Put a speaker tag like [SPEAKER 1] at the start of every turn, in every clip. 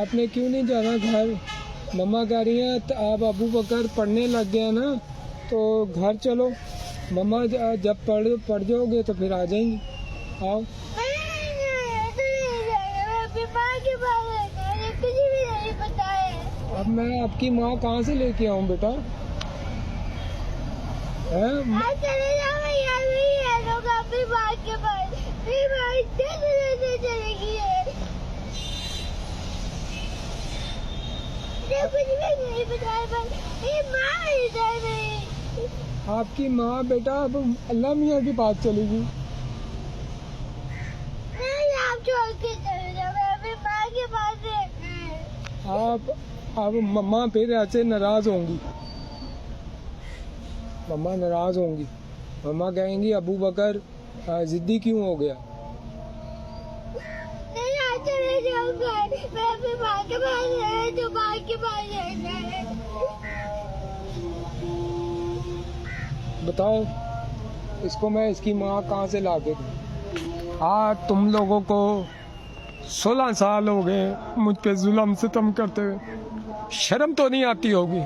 [SPEAKER 1] आपने क्यों नहीं जाना घर? मम्मा कह रही है तो आप अबू बकर पढ़ने लग गए ना, तो घर चलो। मम्मा जब पढ़ जाओगे तो फिर आ जाएंगी। आओ। अब मैं आपकी माँ कहाँ से लेके आऊँ बेटा? आपकी माँ बेटा अब अल्लाह मियाँ के पास चलेगी।
[SPEAKER 2] आप छोड़ के चले जाओ, मैं अपनी माँ के पास रहना है।
[SPEAKER 1] आप अब मम्मा फिर ऐसे नाराज होंगी। मम्मा नाराज होंगी। मम्मा कहेंगी अबू बकर जिद्दी क्यों हो गया?
[SPEAKER 2] नहीं, आज चले जाओ घर, मैं अपनी माँ के पास रहना, जो माँ के पास रहना है।
[SPEAKER 1] बताओ इसको मैं इसकी माँ कहाँ से ला के दूँ? आज तुम लोगों को 16 साल हो गए मुझ पे जुल्म सितम करते हुए। शर्म तो नहीं आती होगी?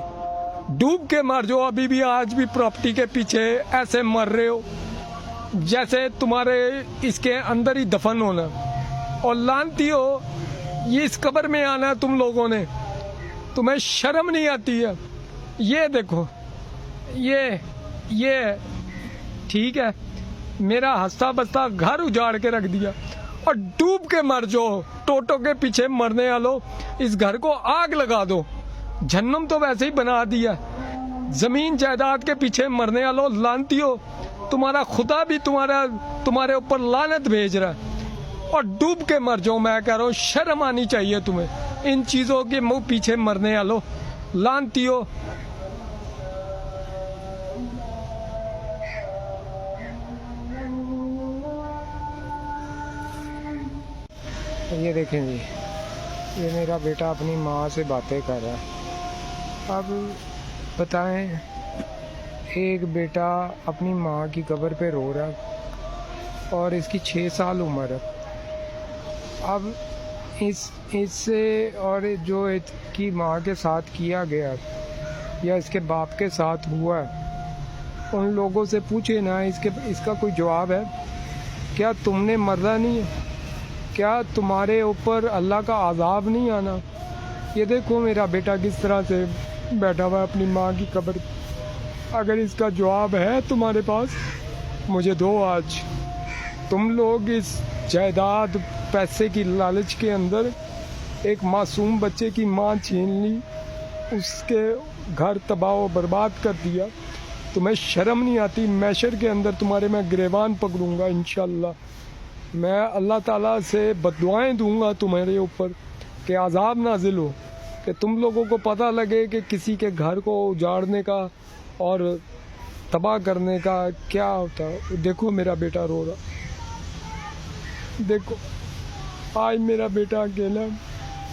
[SPEAKER 1] डूब के मर जाओ, अभी भी आज भी प्रॉपर्टी के पीछे ऐसे मर रहे हो जैसे तुम्हारे इसके अंदर ही दफन होना। और लानती हो ये इस कब्र में आना तुम लोगों ने, तुम्हें शर्म नहीं आती है? ये देखो, ये ठीक है, मेरा हंसता बसता घर उजाड़ के रख दिया और डूब के मर जाओ। टोटो के पीछे मरने वालों, इस घर को आग लगा दो। जहन्नम तो वैसे ही बना दिया। जमीन जायदाद के पीछे मरने वालों, लानती हो, तुम्हारा खुदा भी तुम्हारे ऊपर लानत भेज रहा है। और डूब के मर जाओ। मैं कह रहा हूँ शर्म आनी चाहिए तुम्हें इन चीजों के मुंह पीछे मरने वालों, लानती हो। ये देखें जी, ये मेरा बेटा अपनी माँ से बातें कर रहा है। अब बताएं, एक बेटा अपनी माँ की कब्र पे रो रहा है और इसकी 6 साल उम्र है। अब इससे और जो इसकी माँ के साथ किया गया या इसके बाप के साथ हुआ, उन लोगों से पूछे ना, इसका कोई जवाब है? क्या तुमने मरना नहीं है? क्या तुम्हारे ऊपर अल्लाह का अज़ाब नहीं आना? ये देखो मेरा बेटा किस तरह से बैठा हुआ है अपनी माँ की कब्र। अगर इसका जवाब है तुम्हारे पास, मुझे दो आज। तुम लोग इस जायदाद पैसे की लालच के अंदर एक मासूम बच्चे की माँ छीन ली, उसके घर तबाह बर्बाद कर दिया। तुम्हें शर्म नहीं आती? मैशर के अंदर तुम्हारे मैं गिरेबान पकड़ूंगा इंशाअल्लाह। मैं अल्लाह ताला से बद्दुआएं दूंगा तुम्हारे ऊपर कि अज़ाब नाजिल हो, कि तुम लोगों को पता लगे कि किसी के घर को उजाड़ने का और तबाह करने का क्या होता है। देखो मेरा बेटा रो रहा, देखो आज मेरा बेटा अकेला।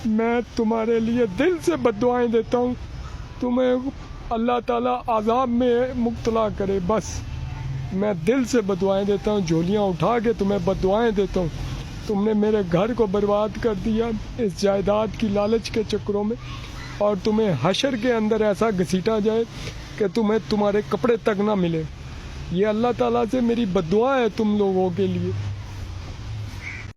[SPEAKER 1] मैं तुम्हारे लिए दिल से बद्दुआएं देता हूँ, तुम्हें अल्लाह ताला अज़ाब में मुब्तला करे। बस मैं दिल से बद्दुआएं देता हूँ, झोलियाँ उठा के तुम्हें बद्दुआएं देता हूँ। तुमने मेरे घर को बर्बाद कर दिया इस जायदाद की लालच के चक्करों में, और तुम्हें हशर के अंदर ऐसा घसीटा जाए कि तुम्हें तुम्हारे कपड़े तक ना मिले। ये अल्लाह ताला से मेरी बद्दुआ है तुम लोगों के लिए।